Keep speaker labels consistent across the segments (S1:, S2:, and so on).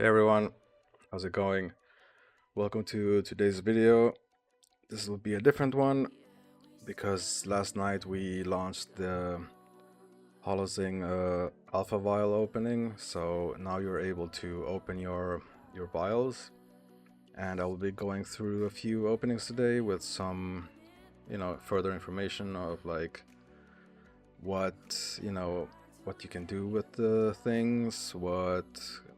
S1: Hey everyone, how's it going? Welcome to today's video. This will be a different one because last night we launched the Holozing Alpha Vial opening, so now you're able to open your vials, and I will be going through a few openings today with some, further information of like what what you can do with the things, what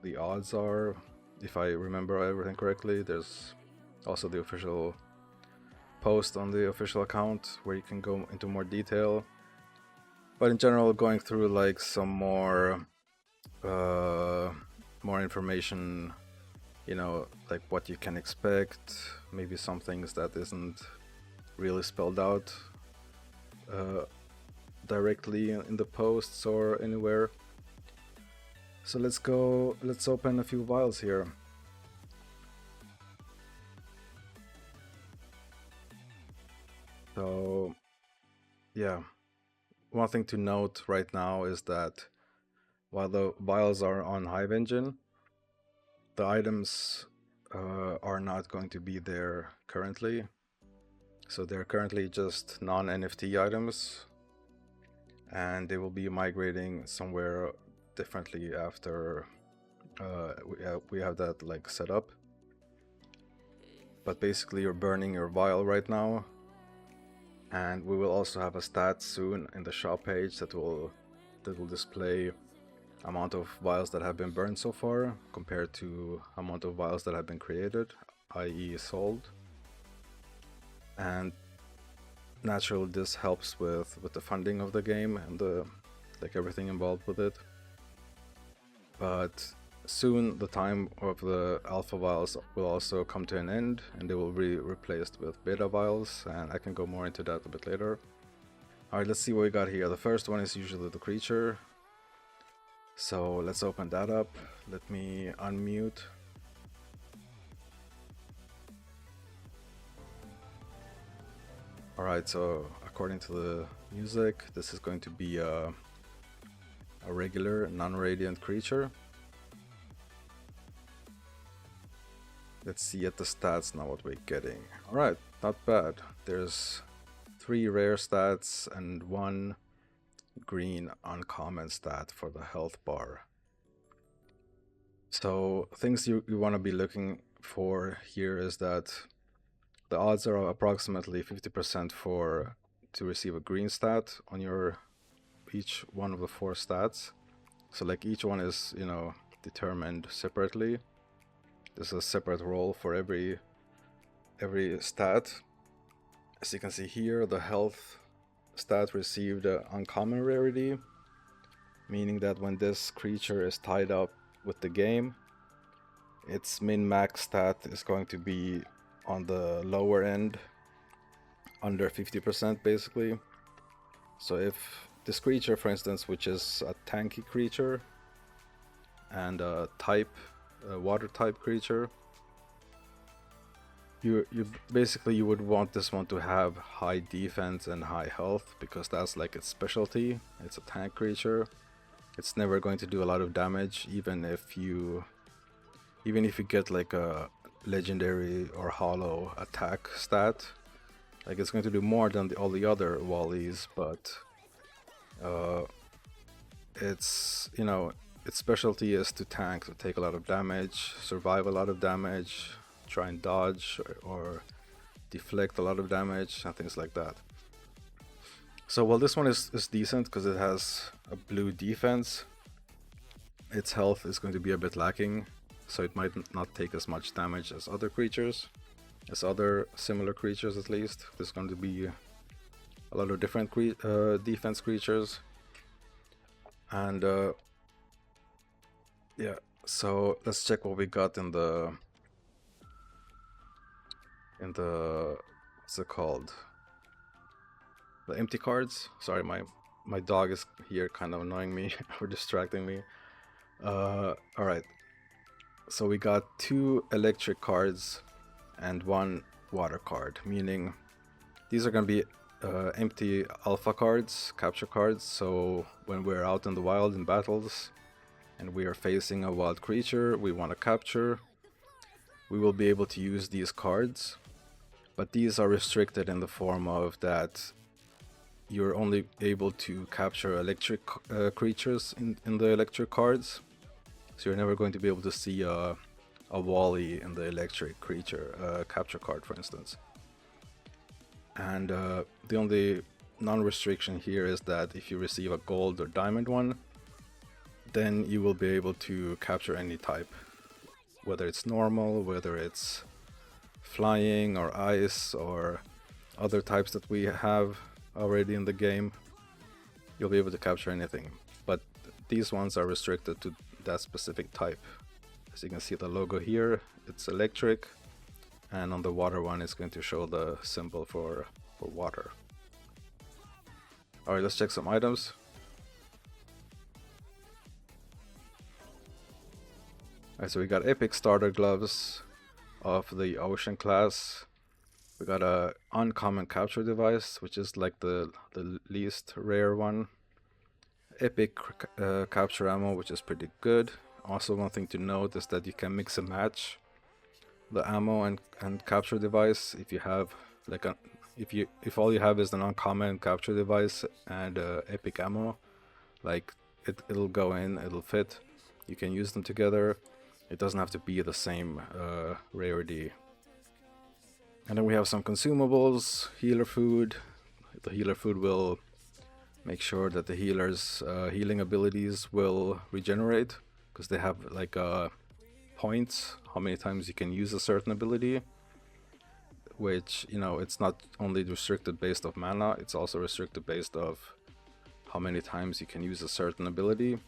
S1: the odds are. If I remember everything correctly, there's also the official post on the official account where you can go into more detail. But in general, going through like some uh, more information, like what you can expect, maybe some things that isn't really spelled out uh, directly in the posts or anywhere. So let's open a few vials here. So yeah, one thing to note right now is that while the vials are on Hive Engine, the items are not going to be there currently. So they're currently just non-NFT items, and they will be migrating somewhere differently after we have that like set up. But basically you're burning your vial right now, and we will also have a stat soon in the shop page that will display amount of vials that have been burned so far compared to amount of vials that have been created, i.e. sold. And naturally this helps with the funding of the game and the like everything involved with it. But soon the time of the alpha vials will also come to an end, and they will be replaced with beta vials, and I can go more into that a bit later. Alright, let's see what we got here. The first one is usually the creature, so let's open that up. Let me unmute. Alright, so according to the music, this is going to be a regular non-radiant creature. Let's see at the stats now what we're getting. Alright, not bad. There's 3 rare stats and 1 green uncommon stat for the health bar. So things you want to be looking for here is that the odds are approximately 50% to receive a green stat on your each one of the 4 stats. So like each one is, determined separately. There's a separate roll for every stat. As you can see here, the health stat received uncommon rarity, meaning that when this creature is tied up with the game, its min-max stat is going to be on the lower end, under 50% basically. So if this creature, for instance, which is a tanky creature and a water type creature, you basically you would want this one to have high defense and high health, because that's like its specialty. It's a tank creature. It's never going to do a lot of damage, even if you get like a legendary or hollow attack stat. Like it's going to do more than all the other wallies, but its specialty is to tank, to take a lot of damage, survive a lot of damage, try and dodge or deflect a lot of damage and things like that. So while this one is decent because it has a blue defense, its health is going to be a bit lacking, so it might not take as much damage as other creatures, as other similar creatures at least. There's going to be a lot of different defense creatures. And yeah, so let's check what we got in the what's it called, the empty cards. Sorry, my dog is here kind of annoying me or distracting me. Alright, so we got 2 electric cards and 1 water card, meaning these are going to be empty alpha cards, capture cards. So when we're out in the wild in battles, and we are facing a wild creature we want to capture, we will be able to use these cards, but these are restricted in the form of that you're only able to capture electric creatures in the electric cards. So you're never going to be able to see a Wally in the electric creature capture card, for instance. And the only non-restriction here is that if you receive a gold or diamond one, then you will be able to capture any type, whether it's normal, whether it's flying or ice or other types that we have already in the game. You'll be able to capture anything, but these ones are restricted to that specific type. As you can see the logo here, it's electric, and on the water one it's going to show the symbol for water. Alright, let's check some items. Alright, so we got epic starter gloves of the ocean class. We got a uncommon capture device, which is like the least rare one. Epic capture ammo, which is pretty good. Also, one thing to note is that you can mix and match the ammo and capture device. If you have like if all you have is an uncommon capture device and epic ammo, like it'll go in, it'll fit. You can use them together. It doesn't have to be the same rarity. And then we have some consumables, healer food. The healer food will make sure that the healer's healing abilities will regenerate, because they have like points, how many times you can use a certain ability, which, you know, it's not only restricted based off mana, it's also restricted based off how many times you can use a certain ability.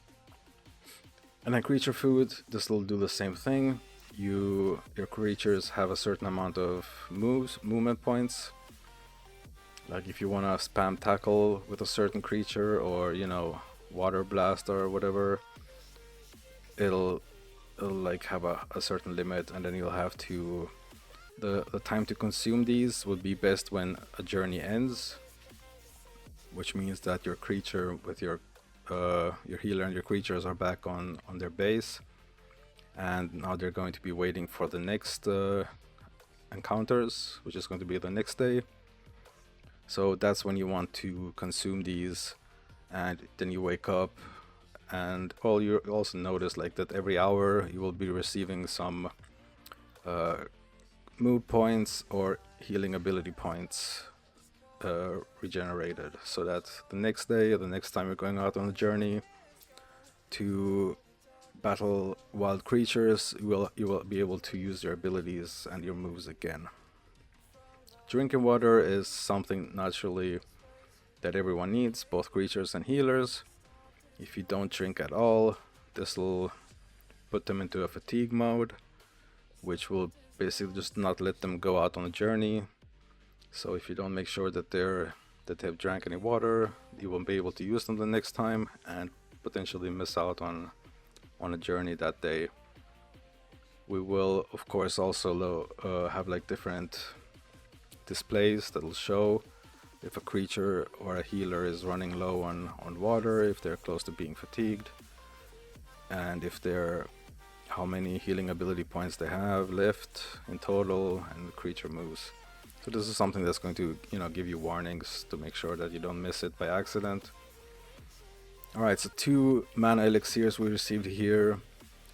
S1: And then creature food, this will do the same thing. Your creatures have a certain amount of movement points. Like if you want to spam tackle with a certain creature, or, you know, water blast or whatever, it'll like have a certain limit, and then you'll have to the time to consume these would be best when a journey ends, which means that your creature with your healer and your creatures are back on their base, and now they're going to be waiting for the next encounters, which is going to be the next day. So that's when you want to consume these, and then you wake up, and you also notice like that every hour you will be receiving some mood points or healing ability points regenerated, so that the next day or the next time you're going out on a journey to battle wild creatures, you will be able to use your abilities and your moves again. Drinking water is something naturally that everyone needs, both creatures and healers. If you don't drink at all, this will put them into a fatigue mode, which will basically just not let them go out on a journey. So if you don't make sure that they've drank any water, you won't be able to use them the next time and potentially miss out on a journey that day. We will of course also have like different displays that'll show if a creature or a healer is running low on water, if they're close to being fatigued, and if they're how many healing ability points they have left in total, and the creature moves. So this is something that's going to, you know, give you warnings to make sure that you don't miss it by accident. Alright, so 2 mana elixirs we received here.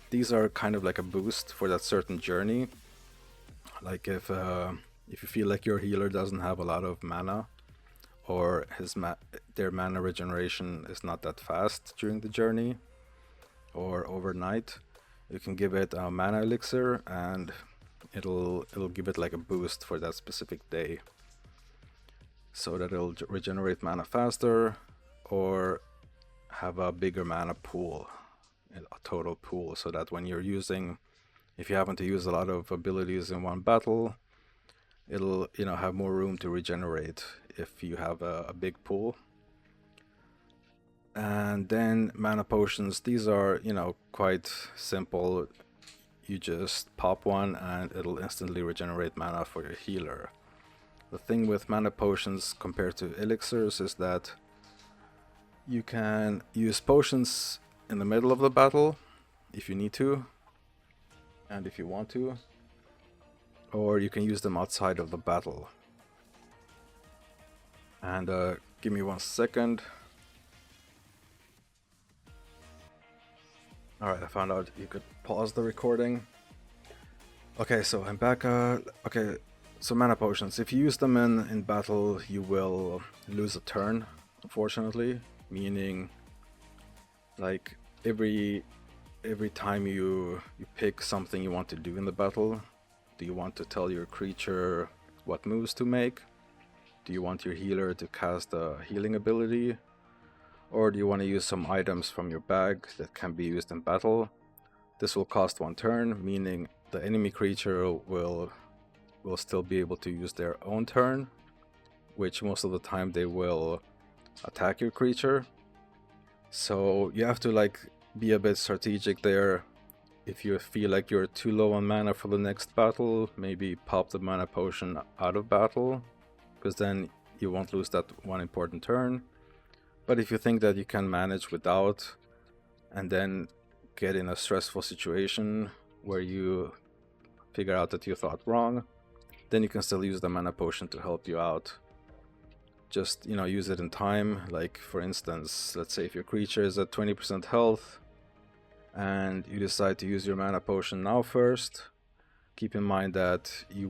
S1: These are kind of like a boost for that certain journey. Like if you feel like your healer doesn't have a lot of mana, or their mana regeneration is not that fast during the journey or overnight, you can give it a mana elixir, and it'll give it like a boost for that specific day, so that it'll regenerate mana faster or have a bigger mana pool, a total pool, so that when you're using, if you happen to use a lot of abilities in one battle, it'll, you know, have more room to regenerate if you have a big pool. And then mana potions, these are, you know, quite simple. You just pop one and it'll instantly regenerate mana for your healer. The thing with mana potions compared to elixirs is that you can use potions in the middle of the battle if you need to and if you want to, or you can use them outside of the battle. And give me 1 second. Alright, I found out you could pause the recording. Okay, so I'm back. Okay, so mana potions. If you use them in battle, you will lose a turn, unfortunately. Meaning, like, every time you pick something you want to do in the battle, do you want to tell your creature what moves to make? Do you want your healer to cast a healing ability? Or do you want to use some items from your bag that can be used in battle? This will cost 1 turn, meaning the enemy creature will still be able to use their own turn, which most of the time they will attack your creature. So you have to like be a bit strategic there. If you feel like you're too low on mana for the next battle, maybe pop the mana potion out of battle, because then you won't lose that 1 important turn. But if you think that you can manage without, and then get in a stressful situation where you figure out that you thought wrong, then you can still use the mana potion to help you out. Just, you know, use it in time. Like, for instance, let's say if your creature is at 20% health and you decide to use your mana potion now first, keep in mind that you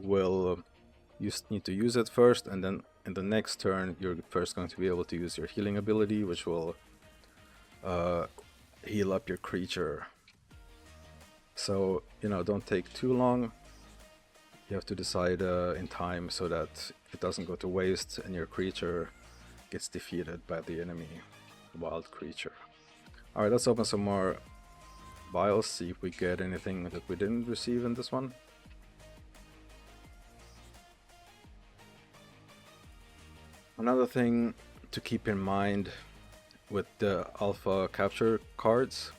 S1: need to use it first, and then in the next turn you're first going to be able to use your healing ability, which will heal up your creature. So, you know, don't take too long. You have to decide in time so that it doesn't go to waste and your creature gets defeated by the enemy wild creature. Alright, let's open some more vials, see if we get anything that we didn't receive in this one. Another thing to keep in mind with the alpha capture cards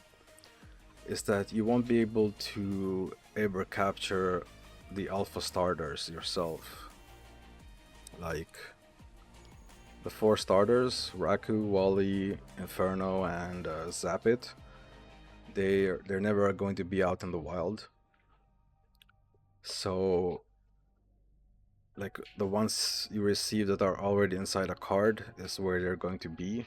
S1: is that you won't be able to ever capture the alpha starters yourself. Like the 4 starters, Raku, Wally, Inferno, and Zapit, they're never going to be out in the wild. So like the ones you receive that are already inside a card is where they're going to be.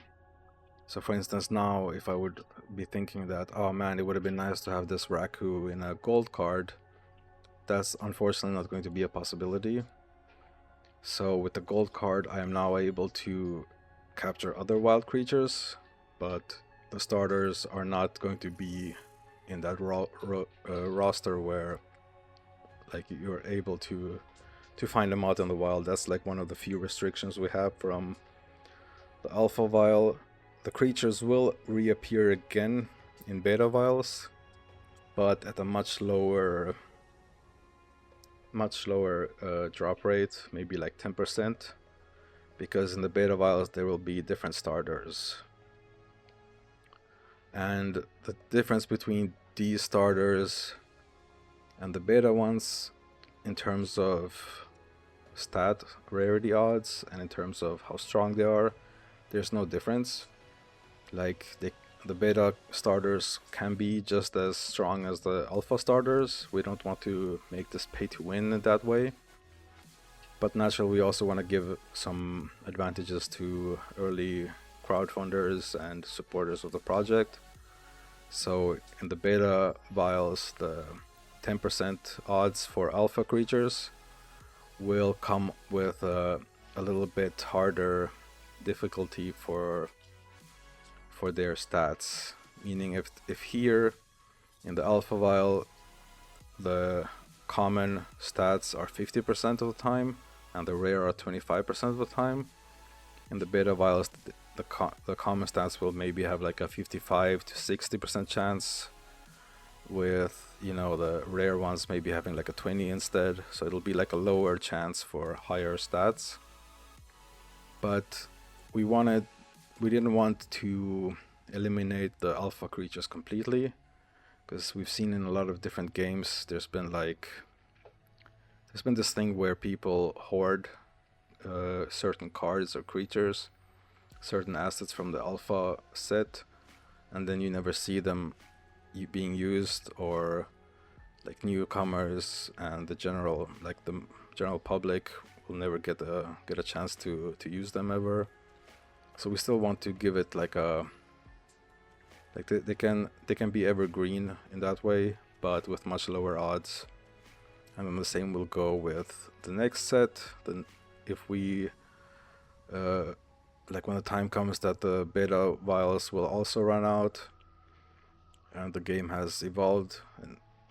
S1: So for instance, now if I would be thinking that, oh man, it would have been nice to have this Raku in a gold card, that's unfortunately not going to be a possibility. So with the gold card I am now able to capture other wild creatures, but the starters are not going to be in that roster where like you're able to find them out in the wild. That's like one of the few restrictions we have from the Alpha Vial. The creatures will reappear again in Beta Vials, but at a much lower drop rate, maybe like 10%, because in the Beta Vials there will be different starters. And the difference between these starters and the beta ones in terms of stat rarity odds and in terms of how strong they are, there's no difference. Like the beta starters can be just as strong as the alpha starters. We don't want to make this pay to win in that way, but naturally we also want to give some advantages to early crowdfunders and supporters of the project. So in the beta vials, the 10% odds for alpha creatures will come with a little bit harder difficulty for their stats. Meaning if here in the alpha vial the common stats are 50% of the time and the rare are 25% of the time, in the beta vials the common stats will maybe have like a 55 to 60% chance, with, you know, the rare ones maybe having like a 20 instead. So it'll be like a lower chance for higher stats. But we didn't want to eliminate the alpha creatures completely, because we've seen in a lot of different games there's been this thing where people hoard certain cards or creatures, certain assets from the alpha set, and then you never see them being used, or like newcomers and the general public will never get a chance to use them ever. So we still want to give it like a they can be evergreen in that way, but with much lower odds. And then the same will go with the next set. Then if we like when the time comes that the beta vials will also run out and the game has evolved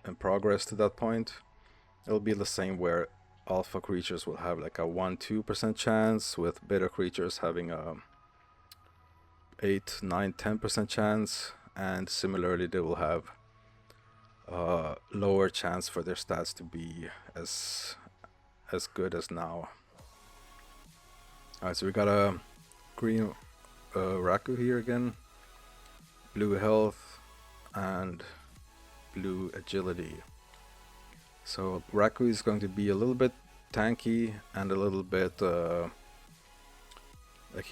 S1: and progressed to that point, it'll be the same where alpha creatures will have like a 1-2% chance, with beta creatures having a 8-9-10% chance, and similarly they will have lower chance for their stats to be as good as now. Alright, so we got a green Raku here again, blue health and blue agility. So Raku is going to be a little bit tanky and a little bit like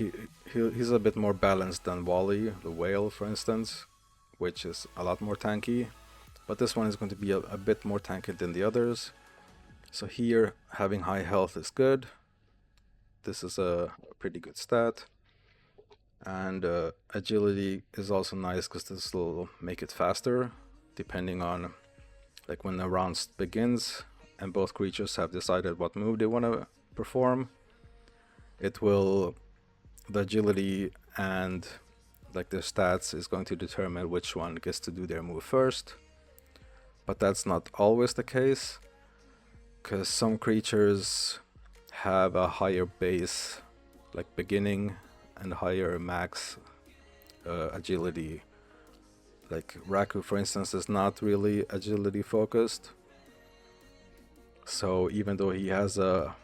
S1: he's a bit more balanced than Wally, the whale, for instance, which is a lot more tanky. But this one is going to be a bit more tanky than the others. So here, having high health is good. This is a pretty good stat. And agility is also nice because this will make it faster, depending on like when the round begins and both creatures have decided what move they want to perform. The agility and like their stats is going to determine which one gets to do their move first. But that's not always the case, because some creatures have a higher base, like beginning, and higher max agility. Like Raku, for instance, is not really agility focused. So even though he has a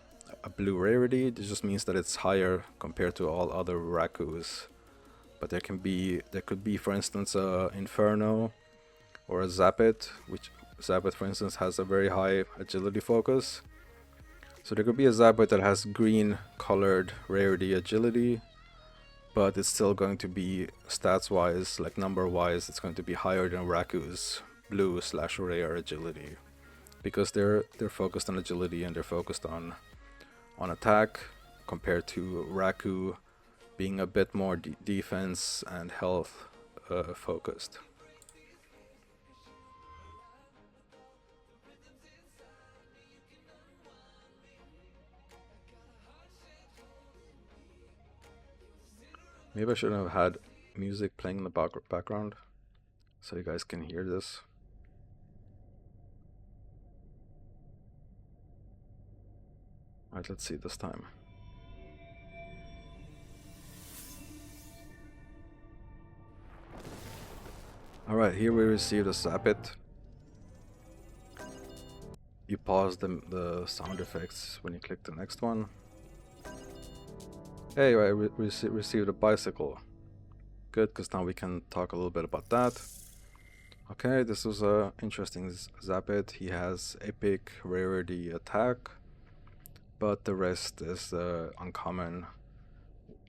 S1: blue rarity, it just means that it's higher compared to all other Rakus. But there could be, for instance, a Inferno or a Zapit, which Zapit, for instance, has a very high agility focus. So there could be a Zapit that has green colored rarity agility, but it's still going to be stats wise, like number wise, it's going to be higher than Raku's blue/rare agility, because they're focused on agility and they're focused on attack, compared to Raku being a bit more defense and health focused. Maybe I should have had music playing in the background so you guys can hear this. Alright, let's see this time. Alright, here we received a Zapit. You pause the sound effects when you click the next one. Hey, I received a bicycle. Good, because now we can talk a little bit about that. Okay, this was a interesting Zapit. He has epic rarity attack, but the rest is uncommon.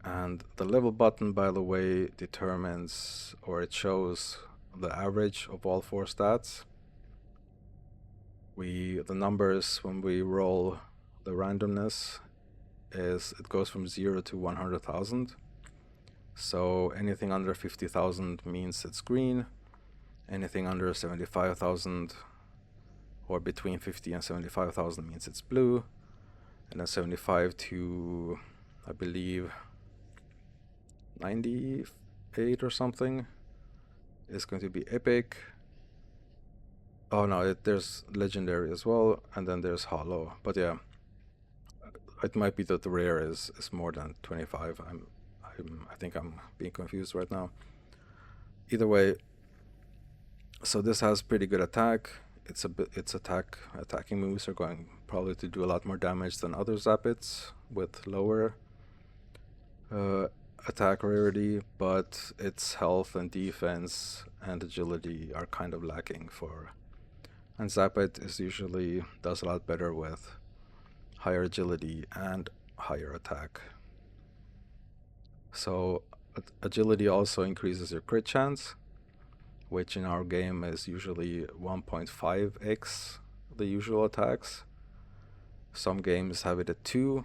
S1: And the level button, by the way, determines, or it shows, the average of all 4 stats. The numbers when we roll the randomness it goes from 0 to 100,000. So anything under 50,000 means it's green. Anything under 75,000 or between 50 and 75,000 means it's blue. And then 75 to, I believe, 98 or something is going to be epic. Oh no, there's legendary as well, and then there's holo. But yeah, it might be that the rare is more than 25. I think I'm being confused right now. Either way, so this has pretty good attack. Attacking moves are going probably to do a lot more damage than other Zapits with lower attack rarity, but its health and defense and agility are kind of lacking for. And Zapit does a lot better with higher agility and higher attack. So agility also increases your crit chance, which in our game is usually 1.5x the usual attacks. Some games have it at 2,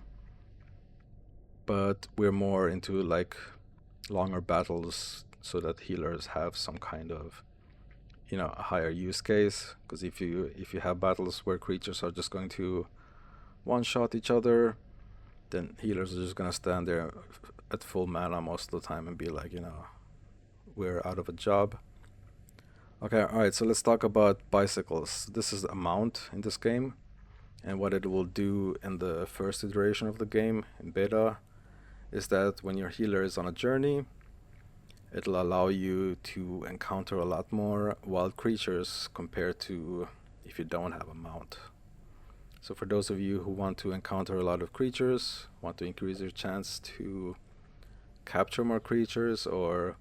S1: but we're more into like longer battles so that healers have some kind of, you know, a higher use case. Because if you have battles where creatures are just going to one-shot each other, then healers are just gonna stand there at full mana most of the time and be like, you know, we're out of a job. Okay, alright, so let's talk about bicycles. This is a mount in this game, and what it will do in the first iteration of the game, in beta, is that when your healer is on a journey, it'll allow you to encounter a lot more wild creatures compared to if you don't have a mount. So for those of you who want to encounter a lot of creatures, want to increase your chance to capture more creatures, or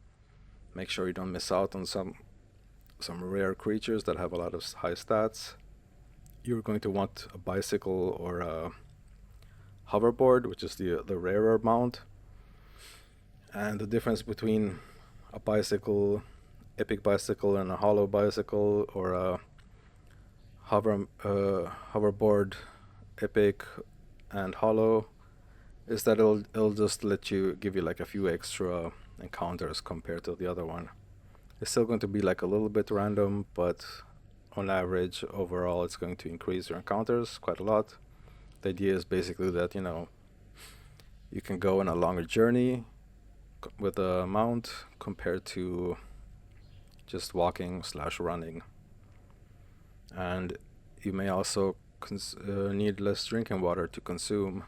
S1: make sure you don't miss out on some rare creatures that have a lot of high stats, you're going to want a bicycle or a hoverboard, which is the rarer mount. And the difference between a bicycle, epic bicycle, and a hollow bicycle, or a hoverboard, epic and hollow, is that it'll just give you like a few extra encounters compared to the other one. It's still going to be like a little bit random, but on average, overall, it's going to increase your encounters quite a lot. The idea is basically that, you know, you can go on a longer journey with a mount compared to just walking / running. And you may also need less drinking water to consume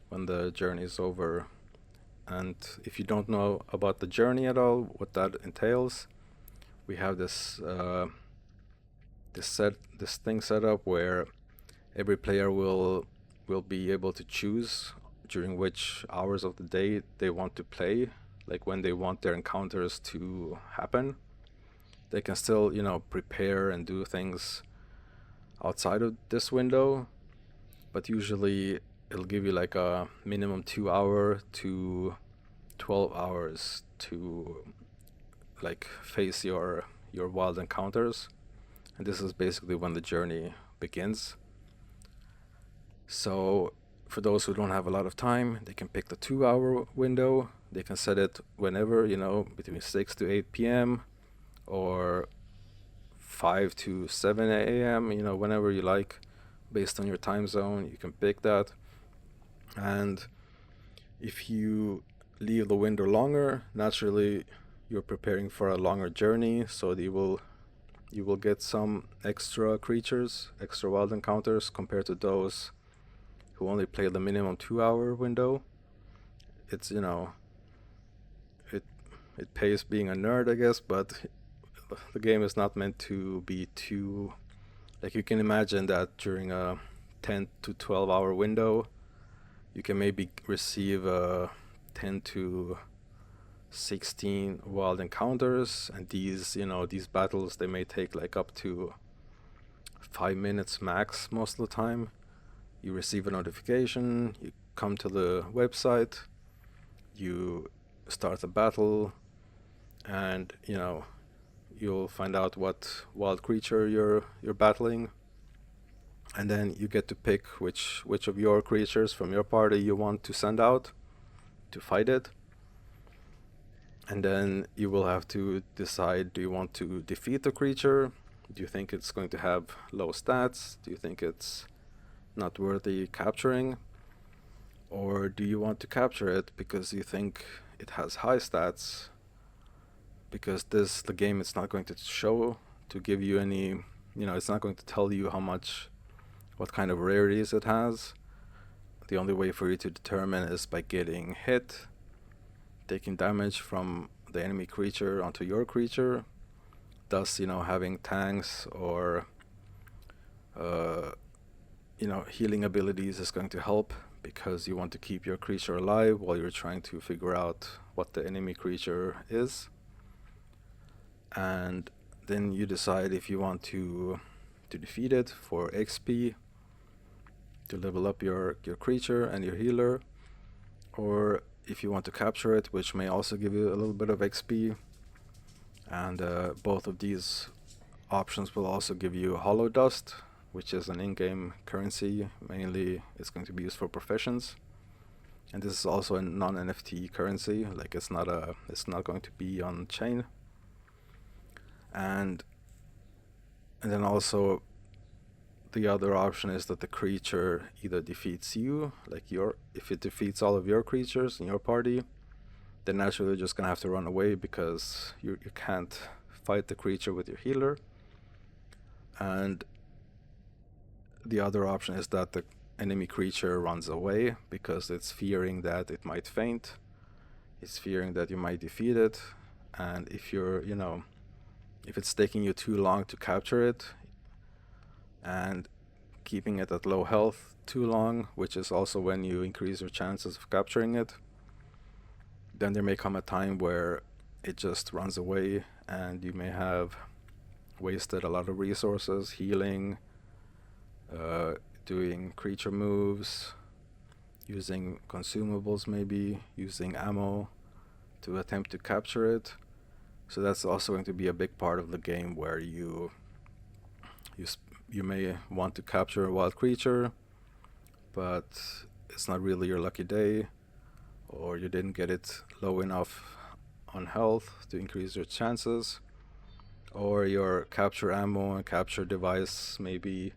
S1: when the journey is over. And if you don't know about the journey at all, what that entails, we have this thing set up where every player will be able to choose during which hours of the day they want to play, like when they want their encounters to happen. They can still, you know, prepare and do things outside of this window, but usually it'll give you like a minimum 2 hour to 12 hours to like face your wild encounters, and this is basically when the journey begins. So for those who don't have a lot of time, they can pick the 2 hour window. They can set it whenever, you know, between 6 to 8 p.m. or 5 to 7 a.m., you know, whenever you like, based on your time zone. You can pick that. And if you leave the window longer, naturally you're preparing for a longer journey, so you will get some extra creatures, extra wild encounters compared to those who only play the minimum 2 hour window. It's, you know, it pays being a nerd, I guess, but the game is not meant to be too, like, you can imagine that during a 10 to 12 hour window, you can maybe receive 10 to 16 wild encounters, and these, you know, these battles, they may take like up to 5 minutes max most of the time. You receive a notification, you come to the website, you start a battle, and, you know, you'll find out what wild creature you're battling, and then you get to pick which of your creatures from your party you want to send out to fight it. And then you will have to decide, do you want to defeat the creature? Do you think it's going to have low stats? Do you think it's not worthy capturing? Or do you want to capture it because you think it has high stats? Because the game is not going to show, to give you any, you know, it's not going to tell you what kind of rarities it has. The only way for you to determine is by getting hit, taking damage from the enemy creature onto your creature. Thus, you know, having tanks or you know, healing abilities is going to help, because you want to keep your creature alive while you're trying to figure out what the enemy creature is. And then you decide if you want to defeat it for XP, to level up your creature and your healer, or if you want to capture it, which may also give you a little bit of XP. And both of these options will also give you hollow dust, which is an in-game currency. Mainly it's going to be used for professions, and this is also a non-NFT currency. Like it's not going to be on chain. And then also the other option is that the creature either defeats you, like if it defeats all of your creatures in your party, then naturally you're just gonna have to run away because you can't fight the creature with your healer. And the other option is that the enemy creature runs away because it's fearing that it might faint. It's fearing that you might defeat it. And if you're, if it's taking you too long to capture it and keeping it at low health too long, which is also when you increase your chances of capturing it, then there may come a time where it just runs away and you may have wasted a lot of resources healing, doing creature moves, using consumables, maybe using ammo to attempt to capture it. So that's also going to be a big part of the game where you may want to capture a wild creature, but it's not really your lucky day, or you didn't get it low enough on health to increase your chances, or your capture ammo and capture device maybe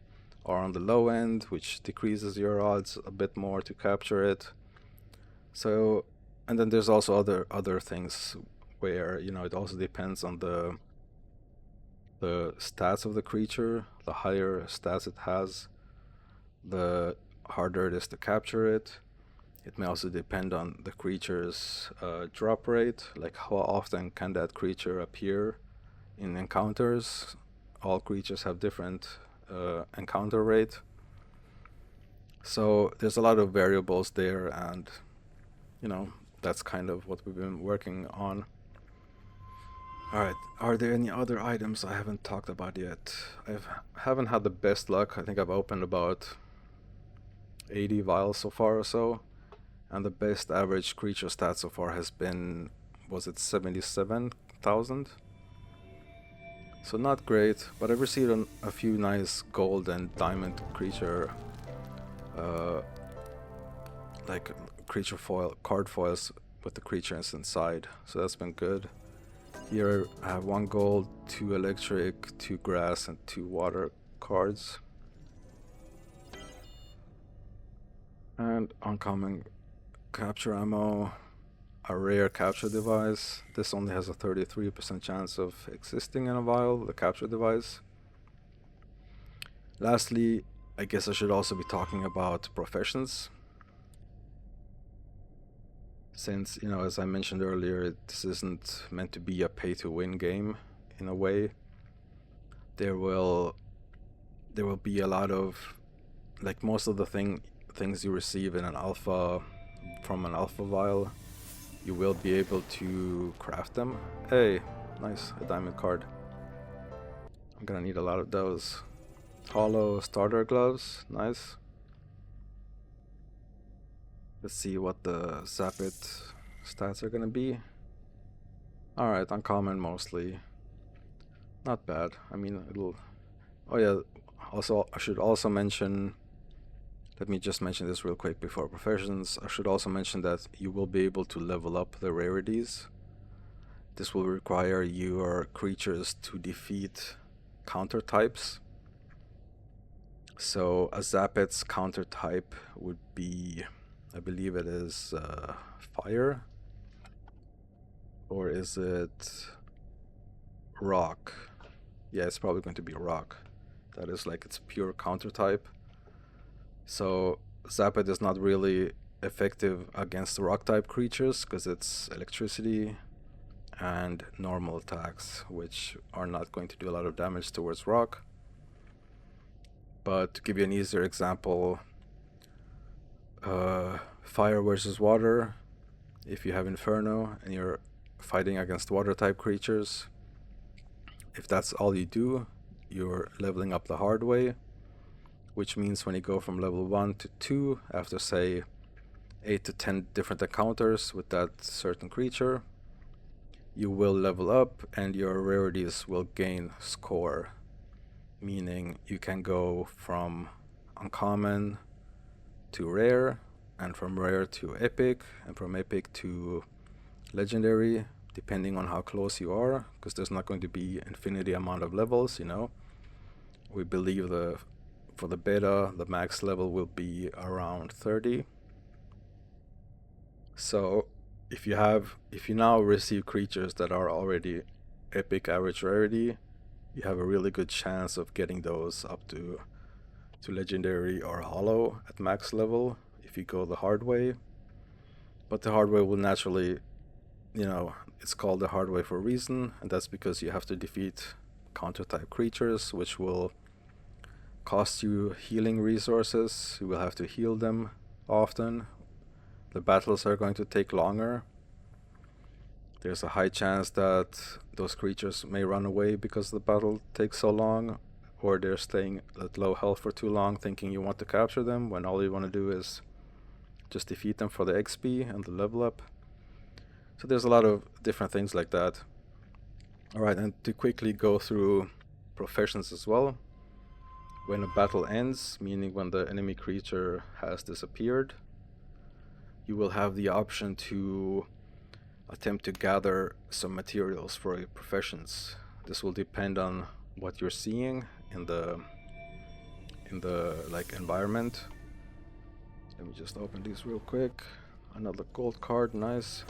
S1: are on the low end, which decreases your odds a bit more to capture it. So, and then there's also other things where it also depends on the stats of the creature. The higher stats it has, the harder it is to capture it. It may also depend on the creature's drop rate, like how often can that creature appear in encounters. All creatures have different encounter rate. So there's a lot of variables there, and that's kind of what we've been working on. Alright, are there any other items I haven't talked about yet? I haven't had the best luck. I think I've opened about 80 vials so far or so, and the best average creature stat so far has been, was it 77,000? So not great, but I've received a few nice gold and diamond creature, like creature foil, card foils with the creatures inside, so that's been good. Here I have 1 gold, 2 electric, 2 grass, and 2 water cards. And uncommon capture ammo, a rare capture device. This only has a 33% chance of existing in a vial, the capture device. Lastly, I guess I should also be talking about professions. Since, as I mentioned earlier, this isn't meant to be a pay-to-win game in a way. There will be a lot of, like, most of the things you receive in an alpha, from an alpha vial, you will be able to craft them. Hey, nice, a diamond card. I'm gonna need a lot of those. Hollow starter gloves, nice. Let's see what the Zapit stats are gonna be. Alright, uncommon mostly. Not bad. I mean, it'll... Oh yeah, also, I should also mention... Let me just mention this real quick before professions. I should also mention that you will be able to level up the rarities. This will require your creatures to defeat counter types. So a Zapit's counter type would be, I believe it is fire, or is it rock? Yeah, it's probably going to be rock. That is like its pure counter type. So Zapit is not really effective against rock type creatures because it's electricity and normal attacks, which are not going to do a lot of damage towards rock. But to give you an easier example, fire versus water. If you have Inferno and you're fighting against water type creatures, if that's all you do, you're leveling up the hard way, which means when you go from level 1 to 2, after say 8 to 10 different encounters with that certain creature, you will level up and your rarities will gain score, meaning you can go from uncommon to rare, and from rare to epic, and from epic to legendary, depending on how close you are, because there's not going to be infinity amount of levels, you know. We believe for the beta, the max level will be around 30. So if you now receive creatures that are already epic average rarity, you have a really good chance of getting those up to legendary or holo at max level if you go the hard way. But the hard way will naturally, you know, it's called the hard way for a reason, and that's because you have to defeat counter type creatures, which will cost you healing resources. You will have to heal them often. The battles are going to take longer. There's a high chance that those creatures may run away because the battle takes so long, or they're staying at low health for too long thinking you want to capture them when all you want to do is just defeat them for the XP and the level up. So there's a lot of different things like that. Alright, and to quickly go through professions as well. When a battle ends, meaning when the enemy creature has disappeared, you will have the option to attempt to gather some materials for your professions. This will depend on what you're seeing in the like environment. Let me just open these real quick. Another gold card, nice.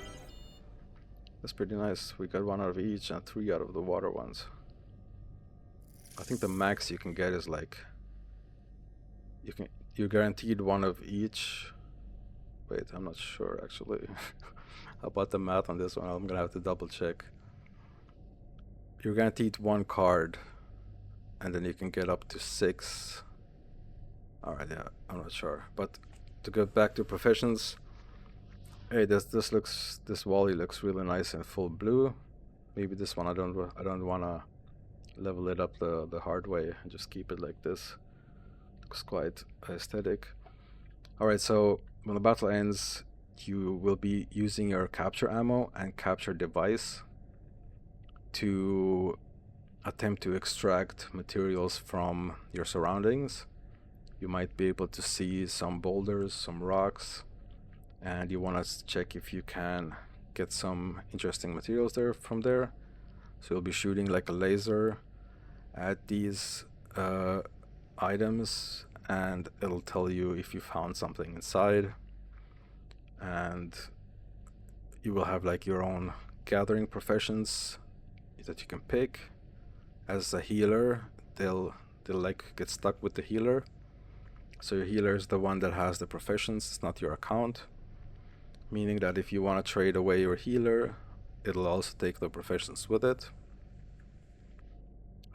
S1: That's pretty nice. We got one out of each and 3 out of the water ones. I think the max you can get is like you're guaranteed one of each. Wait, I'm not sure actually. How about the math on this one? I'm gonna have to double check. You're guaranteed 1 card, and then you can get up to 6. Alright, yeah, I'm not sure. But to get back to professions, hey, this Wally looks really nice in full blue. Maybe this one I don't wanna level it up the hard way and just keep it like this. Looks quite aesthetic. Alright, so when the battle ends, you will be using your capture ammo and capture device to attempt to extract materials from your surroundings. You might be able to see some boulders, some rocks, and you want to check if you can get some interesting materials from there. So you'll be shooting like a laser at these items, and it'll tell you if you found something inside. And you will have like your own gathering professions that you can pick. As a healer, they'll like get stuck with the healer. So your healer is the one that has the professions, it's not your account. Meaning that if you want to trade away your healer, it'll also take the professions with it.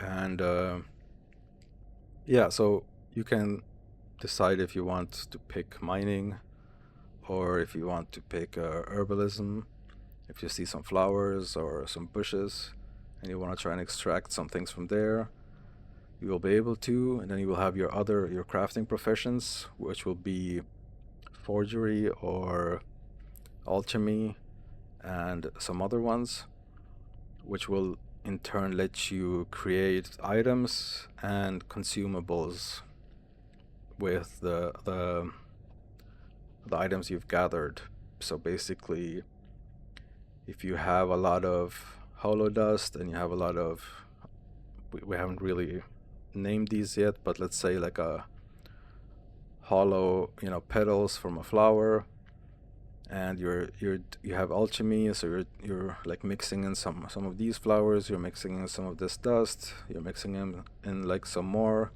S1: And yeah, so you can decide if you want to pick mining, or if you want to pick herbalism. If you see some flowers or some bushes and you want to try and extract some things from there, you will be able to. And then you will have your crafting professions, which will be forgery or alchemy and some other ones, which will in turn let you create items and consumables with the items you've gathered. So basically, if you have a lot of holo dust and you have a lot of, we haven't really named these yet, but let's say like a hollow, you know, petals from a flower, and you have alchemy, so you're like mixing in some of these flowers, you're mixing in some of this dust, you're mixing in like some water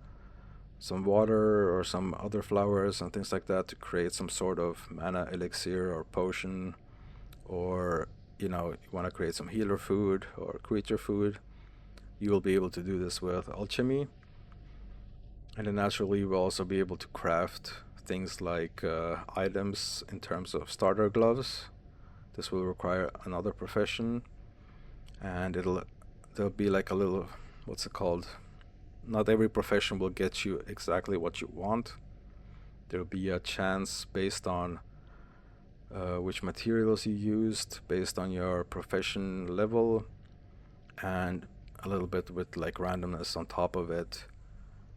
S1: or some other flowers and things like that to create some sort of mana elixir or potion, or you know, you want to create some healer food or creature food. You will be able to do this with alchemy, and then naturally you will also be able to craft things like items in terms of starter gloves. This will require another profession, and there'll be like a little, what's it called, not every profession will get you exactly what you want. There'll be a chance based on which materials you used based on your profession level, and a little bit with like randomness on top of it.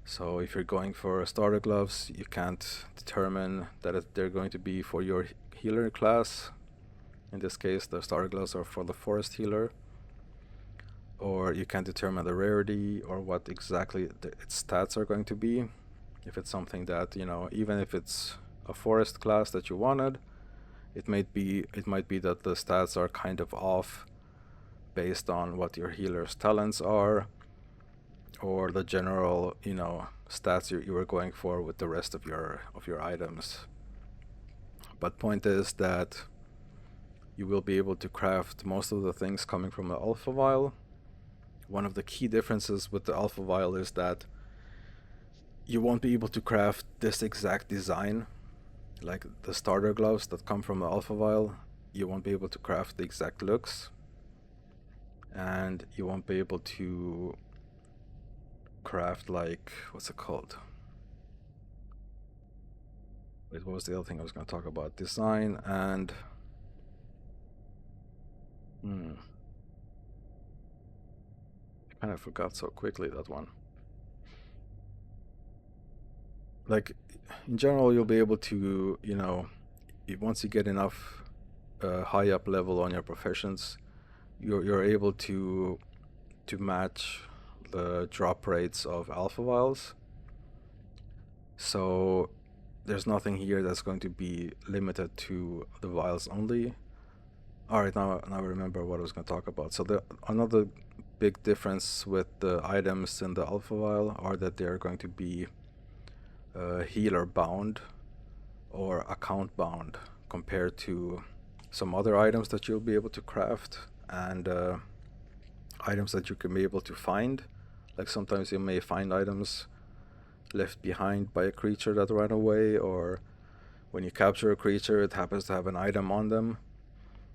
S1: So if you're going for starter gloves, you can't determine that they're going to be for your healer class. In this case, the starter gloves are for the forest healer. Or you can't determine the rarity or what exactly its stats are going to be. If it's something that, you know, even if it's a forest class that you wanted, it might be that the stats are kind of off based on what your healer's talents are, or the general, you know, stats you were going for with the rest of your items. But point is that you will be able to craft most of the things coming from the Alpha Vial. One of the key differences with the Alpha Vial is that you won't be able to craft this exact design. Like the starter gloves that come from the Alpha Vial, you won't be able to craft the exact looks. And you won't be able to craft, like, what's it called? Wait, what was the other thing I was going to talk about? Design and... I kind of forgot so quickly that one. Like, in general, you'll be able to, you know, once you get enough high up level on your professions, you're able to match the drop rates of Alpha Vials. So there's nothing here that's going to be limited to the vials only. Alright, now I remember what I was going to talk about. So another big difference with the items in the Alpha Vial are that they're going to be healer bound or account bound compared to some other items that you'll be able to craft and items that you can be able to find. Like sometimes you may find items left behind by a creature that ran away, or when you capture a creature it happens to have an item on them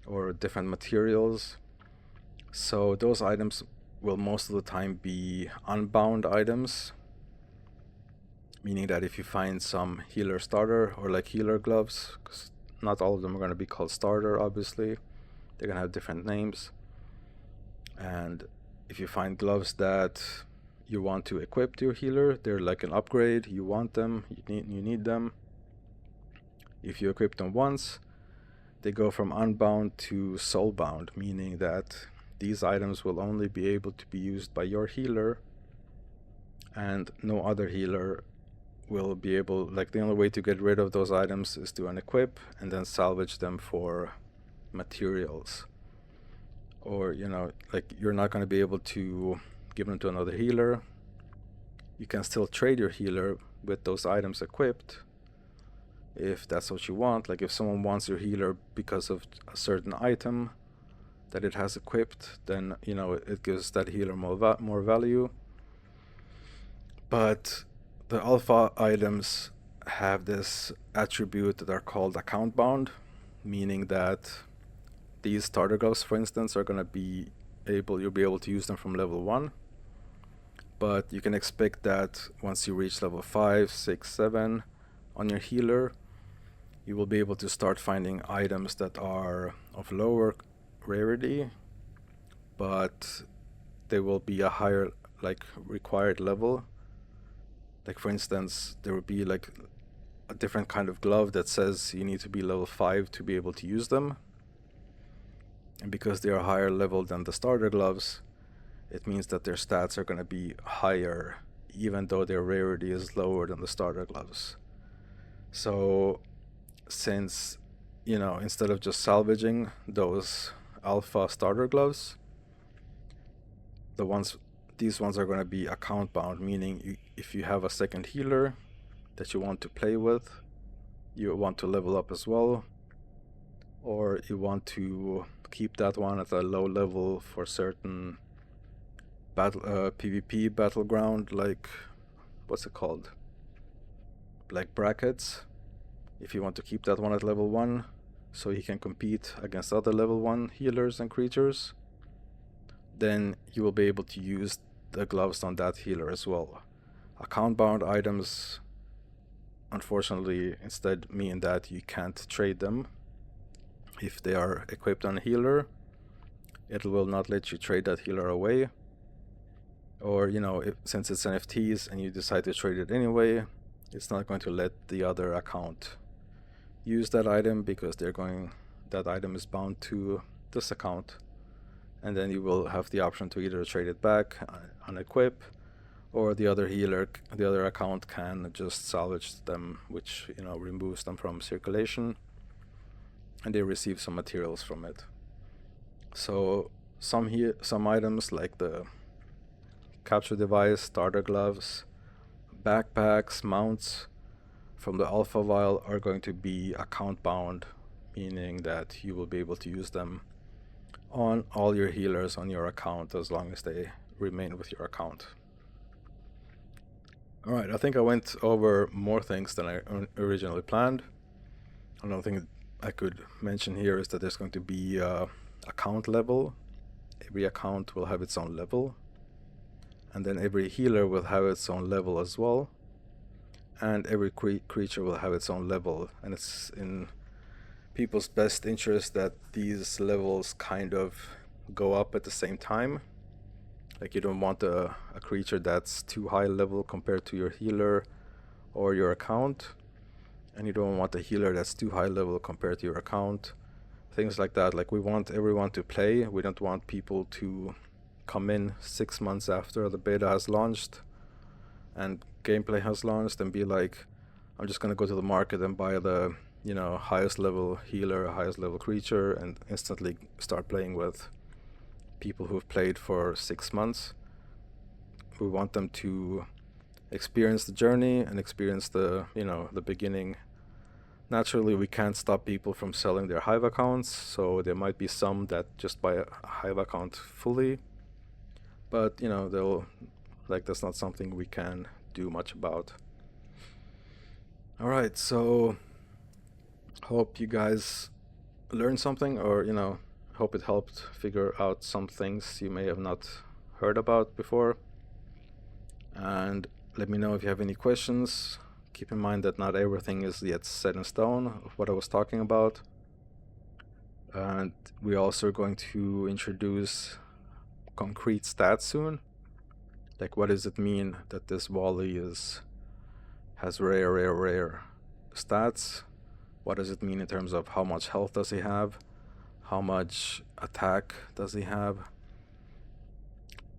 S1: or different materials. So those items will most of the time be unbound items, meaning that if you find some healer starter or like healer gloves, because not all of them are going to be called starter, obviously they're going to have different names, and if you find gloves that you want to equip to your healer, they're like an upgrade, you want them, you need them. If you equip them once, they go from unbound to soulbound, meaning that these items will only be able to be used by your healer, and no other healer will be able, like the only way to get rid of those items is to unequip and then salvage them for materials. Or, you know, like you're not going to be able to give them to another healer. You can still trade your healer with those items equipped if that's what you want. Like if someone wants your healer because of a certain item that it has equipped, then, you know, it gives that healer more value. But the alpha items have this attribute that are called account bound, meaning that these starter gloves, for instance, are going to be you'll be able to use them from level 1, but you can expect that once you reach level 5, 6, 7 on your healer, you will be able to start finding items that are of lower rarity, but they will be a higher like required level. Like for instance, there will be like a different kind of glove that says you need to be level 5 to be able to use them. And because they are higher level than the starter gloves, it means that their stats are going to be higher, even though their rarity is lower than the starter gloves. So since, you know, instead of just salvaging those alpha starter gloves, these ones are going to be account bound, meaning if you have a second healer that you want to play with, you want to level up as well, or you want to keep that one at a low level for certain PvP battleground, like what's it called, like brackets. If you want to keep that one at level 1 so he can compete against other level 1 healers and creatures, then you will be able to use the gloves on that healer as well. Account bound items unfortunately instead mean that you can't trade them. if they are equipped on a healer, it will not let you trade that healer away. Or, since it's NFTs and you decide to trade it anyway, it's not going to let the other account use that item because that item is bound to this account. And then you will have the option to either trade it back, unequip, or the other account can just salvage them, which removes them from circulation, and they receive some materials from it. So some items like the capture device, starter gloves, backpacks, mounts from the Alpha Vial are going to be account bound, meaning that you will be able to use them on all your healers on your account as long as they remain with your account. Alright, I think I went over more things than I originally planned. Another thing I could mention here is that there's going to be account level. Every account will have its own level, and then every healer will have its own level as well, and every creature will have its own level, and it's in people's best interest that these levels kind of go up at the same time. Like, you don't want a creature that's too high level compared to your healer or your account, and you don't want a healer that's too high level compared to your account. Things like that. Like, we want everyone to play. We don't want people to come in 6 months after the beta has launched and gameplay has launched and be like, I'm just gonna go to the market and buy the highest level healer, highest level creature, and instantly start playing with people who've played for 6 months. We want them to experience the journey and experience the beginning. Naturally, we can't stop people from selling their Hive accounts, so there might be some that just buy a Hive account fully, but that's not something we can do much about. Alright, so hope you guys learned something, or hope it helped figure out some things you may have not heard about before. And let me know if you have any questions. Keep in mind that not everything is yet set in stone of what I was talking about. And we're also going to introduce concrete stats soon. Like, what does it mean that this Wally has rare stats? What does it mean in terms of how much health does he have? How much attack does he have?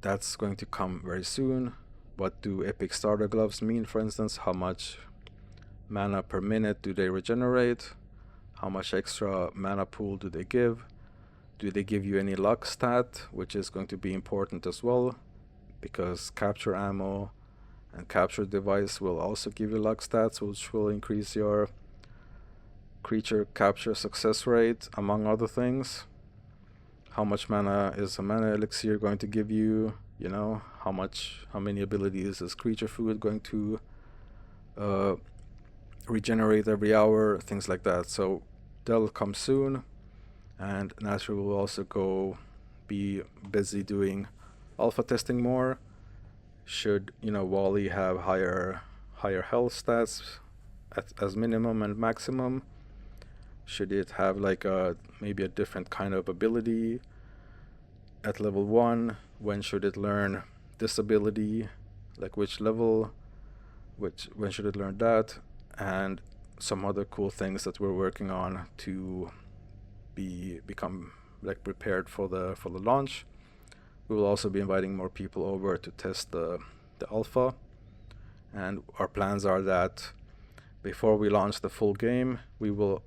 S1: That's going to come very soon. What do epic starter gloves mean, for instance? How much mana per minute do they regenerate? How much extra mana pool do they give? Do they give you any luck stat, which is going to be important as well, because capture ammo and capture device will also give you luck stats, which will increase your creature capture success rate, among other things. How much mana is a mana elixir going to give you? How many abilities is creature food going to regenerate every hour? Things like that. So that'll come soon, and naturally we'll also be busy doing alpha testing more. Should Wally have higher health stats as minimum and maximum? Should it have like maybe a different kind of ability at level 1? When should it learn this ability? Like, which level? When should it learn that? And some other cool things that we're working on to become like prepared for the launch. We will also be inviting more people over to test the alpha, and our plans are that before we launch the full game, we will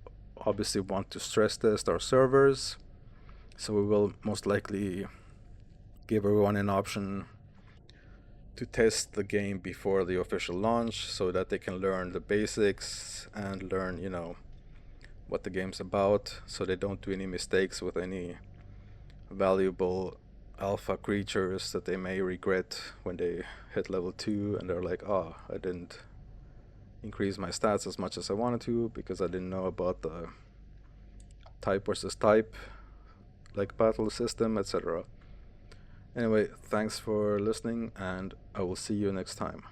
S1: obviously want to stress test our servers, so we will most likely give everyone an option to test the game before the official launch, so that they can learn the basics and learn what the game's about, so they don't do any mistakes with any valuable alpha creatures that they may regret when they hit level 2 and they're like, oh, I didn't increase my stats as much as I wanted to because I didn't know about the type versus type like battle system, etc. Anyway, thanks for listening, and I will see you next time.